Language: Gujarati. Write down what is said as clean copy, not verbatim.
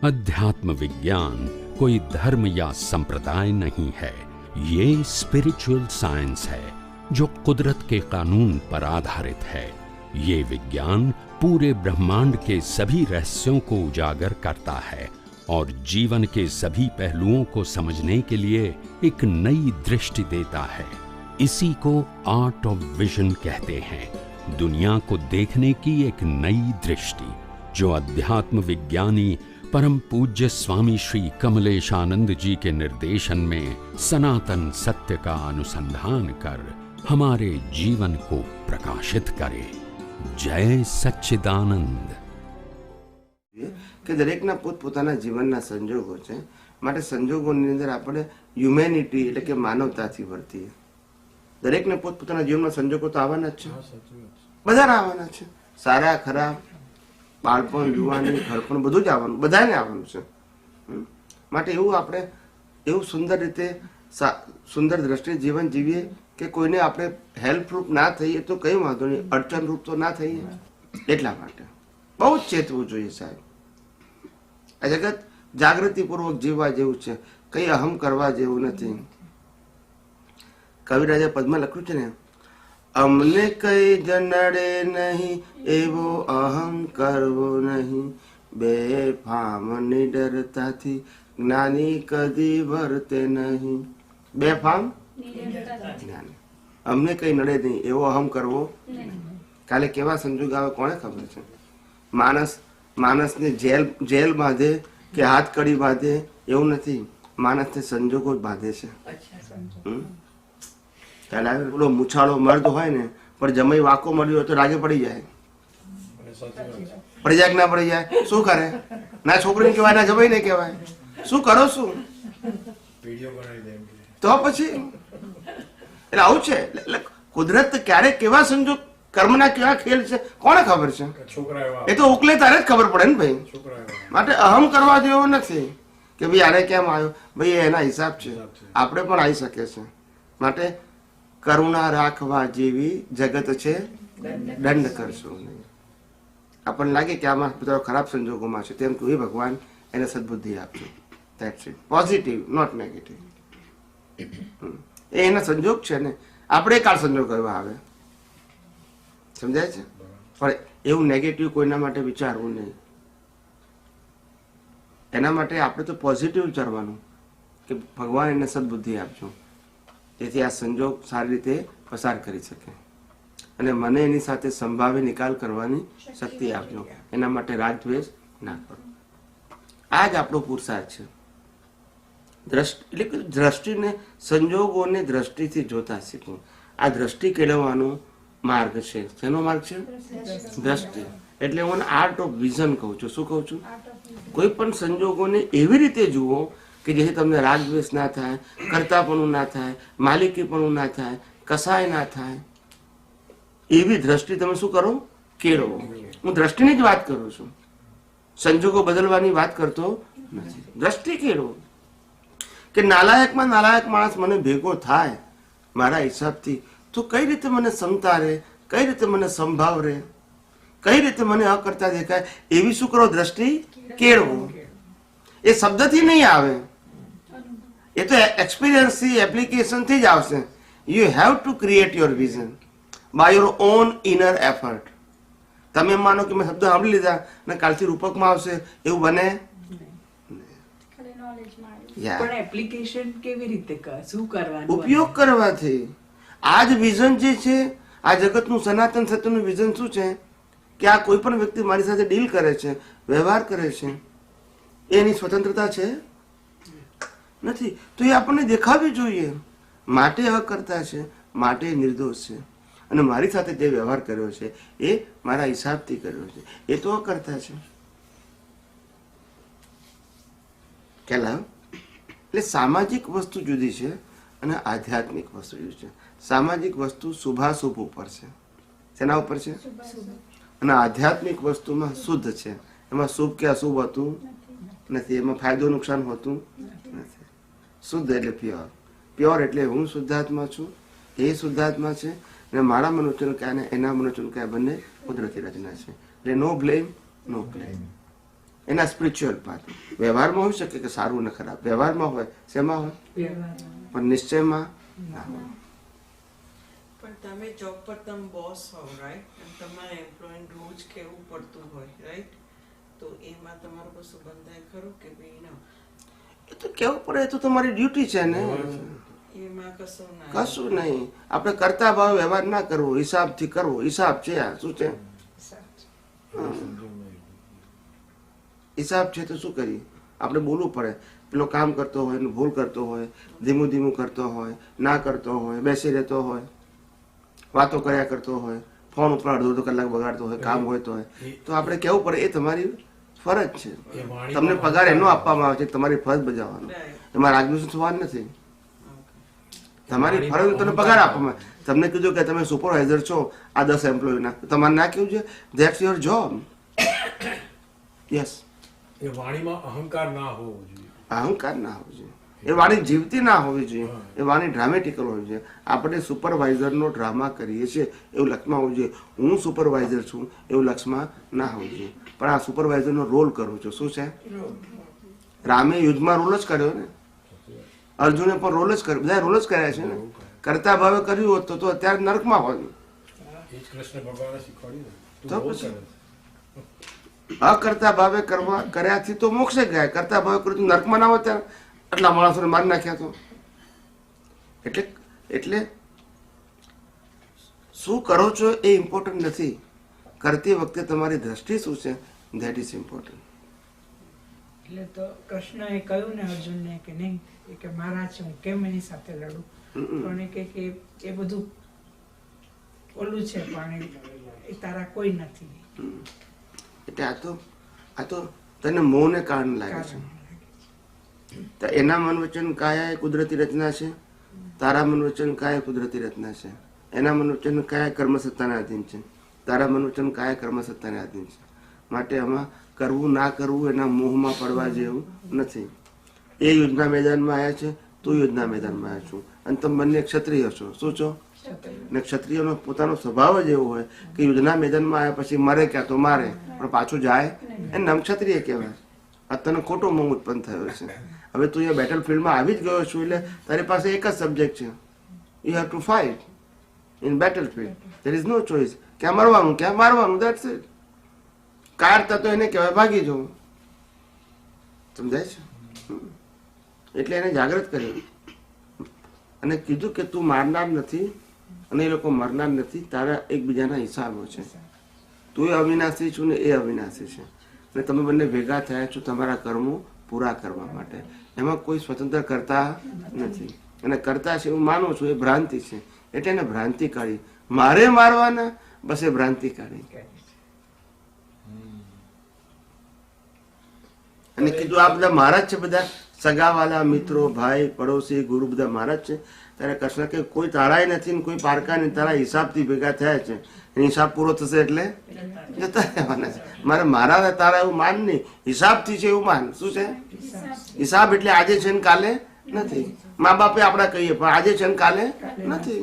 अध्यात्म विज्ञान कोई धर्म या संप्रदाय नहीं है, ये स्पिरिचुअल साइंस है जो कुदरत के कानून पर आधारित है। ये विज्ञान पूरे ब्रह्मांड के सभी रहस्यों को उजागर करता है और जीवन के सभी पहलुओं को समझने के लिए एक नई दृष्टि देता है। इसी को आर्ट ऑफ विजन कहते हैं, दुनिया को देखने की एक नई दृष्टि, जो अध्यात्म विज्ञानी परम पूज्य स्वामी श्री कमलेशानंद जी के निर्देशन में सनातन सत्य का अनुसंधान कर हमारे जीवन को प्रकाशित करे। जय सच्चिदानंद। કે દરેકના પોતપોતાના જીવનના સંજોગો છે, માટે સંજોગોની અંદર આપણે હ્યુમેનિટી એટલે કે માનવતાથી વર્તીએ। દરેકને પોતપોતાના જીવનમાં સંજોગો તો આવવાના જ છે, બધાને આવવાના છે, સારા ખરાબ, બાળપણ, યુવાની, ઘરપણ બધું જ આવવાનું, બધાને આવવાનું છે। માટે એવું આપણે એવું સુંદર રીતે સુંદર દ્રષ્ટિએ જીવન જીવીએ કે કોઈને આપણે હેલ્પરૂપ ના થઈએ તો કંઈ વાંધો નહીં, અડચણરૂપ તો ના થઈએ। એટલા માટે બહુ જ ચેતવું જોઈએ સાહેબ। આ જગત જાગૃતિપૂર્વક જીવવા જેવું છે, કંઈ અહમ કરવા જેવું નથી। કવિરાજે પદમાં લખ્યું છે ને, અમને કઈ જનડે નહીં એવો અહમ કરવો નહીં, બેફામ નિડરતાથી જ્ઞાની કદી વર્તે નહીં। બેફામ જ્ઞાની, અમને કઈ નડે નહીં એવો અહમ કરવો। કાલે કેવા સંજોગ આવે કોને ખબર છે? માણસને જેલ બાંધે કે હાથ કડી બાંધે એવું નથી, માણસને સંજોગો જ બાંધે છે। કાલે પેલો મૂછાળો મર્દ હોય ને પણ જમાઈ વાંકો મળ્યો હોય તો રાગે પડી જાય, પડી જાય કે ના પડી જાય? શું કરે? ના છોકરીને કહેવાય ના જમાઈ ને કહેવાય, શું કરો શું? તો પછી એટલે આવું છે। એટલે કુદરત ક્યારે કેવા સંજોગ, કર્મના કેવા ખેલ છે કોને ખબર છે? એ તો ઉકલે તારે જ ખબર પડે ને ભાઈ। માટે અહમ કરવા જેવો નથી કે ભાઈ આને કેમ આવ્યો, ભાઈ એના હિસાબ છે, આપણે પણ આવી શકે છે। માટે કરુણા રાખવા જેવી જગત છે, દંડ કરશો નહીં। આપણને લાગે કે આમાં બધા ખરાબ સંજોગોમાં છે, તેમ તું એ ભગવાન એને સદબુદ્ધિ આપજો। That's it, positive not negative. એ એના સંજોગ છે ને, આપણે કાળ સંજોગ એવા આવે, સમજાય છે? પણ એવું નેગેટિવ કોઈના માટે વિચારવું નહીં, એના માટે આપણે તો પોઝિટિવ વિચારવાનું કે ભગવાન એને સદબુદ્ધિ આપજો, જેથી આ સંજોગ સારી રીતે પસાર કરી શકે અને મને એની સાથે સંભાવે નિકાલ કરવાની શક્તિ આપજો। એના માટે રાગદ્વેષ ના કરો। આ જ આપણો પુરુષાર્થ છે। એટલે કે દ્રષ્ટિને, સંજોગોને દ્રષ્ટિથી જોતા શીખવું, આ દ્રષ્ટિ કેળવવાનો માર્ગ છે। શેનો માર્ગ છે? દ્રષ્ટિ। એટલે હું આર્ટ ઓફ વિઝન કહું છું। શું કહું છું? કોઈ પણ સંજોગોને એવી રીતે જુઓ કે જેથી તમને રાગદ્વેષ ના થાય, કર્તાપણું ના થાય, માલિકીપણું ના થાય, કસાય ના થાય, એવી દ્રષ્ટિ તમે શું કરો? કેળવો। હું દ્રષ્ટિની જ વાત કરું છું, સંજોગો બદલવાની વાત કરતો નથી। દ્રષ્ટિ કેળવો કે નાલાયકમાં નાલાયક માણસ મને ભેગો થાય મારા હિસાબથી તો કઈ રીતે મને ક્ષમતા રહે, કઈ રીતે મને સંભાવ રહે, કઈ રીતે મને અકર્તા દેખાય, એવી શું કરો? દ્રષ્ટિ કેળવો। એ શબ્દથી નહીં આવે, એ તો એક્સપિરિયન્સથી, એપ્લિકેશનથી જ આવશે। You have to create your vision by your own inner effort. તમે માનો કે મેં શબ્દ સાંભળી લીધા અને કાલથી રૂપકમાં આવશે, એવું બને? પણ એપ્લિકેશન કેવી રીતે શું કરવાનું? ઉપયોગ કરવાથી। આ જ વિઝન જે છે, આ જગતનું સનાતન સત્યનું વિઝન શું છે કે આ કોઈ પણ વ્યક્તિ મારી સાથે ડીલ કરે છે, વ્યવહાર કરે છે, એની સ્વતંત્રતા છે નથી, તો એ આપણને દેખાવી જોઈએ। માટે અકર્તા છે, માટે નિર્દોષ છે, અને મારી સાથે જે વ્યવહાર કર્યો છે એ મારા હિસાબથી કર્યો છે, એ તો અકર્તા છે। ખ્યાલ? એટલે સામાજિક વસ્તુ જુદી છે અને આધ્યાત્મિક વસ્તુ જુદી છે। સામાજિક વસ્તુ શુભાશુભ ઉપર છે, શેના ઉપર છે? અને આધ્યાત્મિક વસ્તુમાં શુદ્ધ છે, એમાં શુભ કે અશુભ હોતું નથી, એમાં ફાયદો નુકસાન હોતું નથી। શુદ્ધ એટલે પ્યોર, પ્યોર એટલે હું શુદ્ધાત્મા છું, એ શુદ્ધાત્મા છે, અને મારા મનોચન કાય અને એના મનોચન કાય બંને કુદરતી રચના છે। એટલે નો બ્લેમ, નો ક્લેમ। એના સ્પિરિચ્યુઅલ પાથ. વ્યવહારમાં હોઈ શકે કે સારું ને ખરાબ, વ્યવહારમાં હોય, શેમાં હોય, પણ નિશ્ચયમાં ના હોય. પણ તમે જોબ પર તમે બોસ હોવ, રાઈટ, અને તમારા એમ્પ્લોયને રોજ કહેવું પડતું હોય, રાઈટ, તો એમાં તમારું કશું બંધાય ખરું કે ભાઈ ના, એ તો કેવું પડે, એ તો તમારી ડ્યુટી છે ને, એમાં કશું ના, કશું નહીં. આપણે કરતા ભાવ વ્યવહાર ના કરવો, હિસાબથી કરવો. હિસાબ છે આ શું છે, હિસાબ છે તો શું કરીએ આપણે, બોલવું પડે. પેલો કામ કરતો હોય ને ભૂલ કરતો હોય, ધીમું ધીમું કરતો હોય, ના કરતો હોય, બેસી રહેતો હોય, વાતો કર્યા કરતો હોય, ફોન ઉપર અડધો કલાક બગાડતો હોય, કામ હોય તો આપણે કેવું પડે એ તમારી ફરજ છે. તમને પગાર એનો આપવામાં આવે છે, તમારી ફરજ બજાવવાનો. એમાં રાગદ્વેષ થવા નથી. તમારી ફરજ તમને પગાર આપવામાં. તમને કીધું કે તમે સુપરવાઇઝર છો આ 10 એમ્પ્લોયના, તમારે ના કેવું છે ધેટ્સ યોર જોબ. યસ, એ વાણીમાં અહંકાર ના હોવો જોઈએ. અહંકાર ના હોવો જોઈએ, એ વાણી જીવતી ના હોવી જોઈએ, એ વાણી ડ્રામેટિકલ હોવી જોઈએ. આપણે સુપરવાઇઝરનો ડ્રામા કરીએ છીએ એવું લક્ષમાં હોવું જોઈએ. હું સુપરવાઇઝર છું એવું લક્ષમાં ના હોવું જોઈએ, પણ આ સુપરવાઇઝરનો રોલ કરું છું. શું છે, રામે યુદ્ધમાં રોલ જ કર્યો ને, અર્જુને પણ રોલ જ કર્યો, બધા રોલ જ કર્યા છે ને. કરતા ભાવે કર્યું હોત તો અત્યારે નરકમાં હોત. એ જ કૃષ્ણ ભગવાને શીખવાડ્યું ને, તો તું રોલ પછી કરે. અકર્તા ભાવે કર્યાથી તો મોક્ષે ગયા, કરતા ભાવે કર્યું તો નરકમાં ના હોત. ત્યારે આટલા માણસોને મારી નાખ્યા તો. એટલે શું કરો છો એ ઇમ્પોર્ટન્ટ નથી, કરતી વખતે તમારી દ્રષ્ટિ શું છે ધેટ ઇઝ ઇમ્પોર્ટન્ટ. એટલે તો કૃષ્ણએ કહ્યું ને અર્જુનને કે નહીં, એ કે મારા છે, હું કેમ એની સાથે લડું, પણ એ કે એ બધું ઓલું છે, પણ એ તારા કોઈ નથી. એટલે આ તો તને મોહને કારણે લાગે છે. તો એના મન વચન કાયા એ કુદરતી રચના છે, તારા મન વચન કાયા કુદરતી રચના છે. એના મન વચન કાયા કર્મસત્તાને આધીન છે, તારા મન વચન કાયા કર્મસત્તાને આધીન છે. માટે આમાં કરવું ના કરવું એના મોહમાં પડવા જેવું નથી. એ યુદ્ધના મેદાનમાં આવ્યા છે, તું યુદ્ધના મેદાનમાં આવ્યા છું, અને તમે બંને ક્ષત્રિય છો. શું છો, ને ક્ષત્રિયનો પોતાનો સ્વભાવ જ એવો હોય કે યુદ્ધના મેદાનમાં આવ્યા પછી મરે ક્યાં તો મારે, પણ પાછું જાય એને નામ ક્ષત્રિય કહેવાય. આ તને ખોટો મોહ ઉત્પન્ન થયો છે. હવે તું અહીંયા બેટલ ફિલ્ડમાં આવી જ ગયો છું, એટલે તારી પાસે એક જ સબ્જેક્ટ છે, you have to fight in battle field. There is no choice. ક્યાં મરવાનું ક્યાં મારવાનું, દેટ્સ ઇટ. કારતા તો એને કહેવાય ભાગી જવું. સમજાય છે? એટલે એને જાગૃત કર્યું અને કીધું કે તું મારનાર નથી અને એ લોકો મરનાર નથી, તારા એકબીજાના હિસાબો છે. તું એ અવિનાશી છું ને એ અવિનાશી છે, અને તમે બંને ભેગા થયા છો તમારા કર્મો પૂરા કરવા માટે. એમાં કોઈ સ્વતંત્ર કરતા નથી, અને કરતા છે એવું માનું છું એ ભ્રાંતિ છે. એટલે એને ભ્રાંતિ કાઢી. મારે મારવાના, બસ એ ભ્રાંતિ કાઢી. અને કીધું આ બધા મારા જ છે, બધા સગાવાલા, મિત્રો, ભાઈ, પડોશી, ગુરુ બધા મારા જ છે. ત્યારે કૃષ્ણ કે કોઈ તારાય નથી ને કોઈ પારકા નહીં, તારા હિસાબથી ભેગા થયા છે. હિસાબ પૂરો થશે એટલે જતા રહેવાના છે. મારા ને તારા એવું માન નહીં, હિસાબથી છે એવું માન. શું છે હિસાબ? એટલે આજે છે ને કાલે નથી. મા બાપે આપણા કહીએ પણ આજે છે ને કાલે નથી.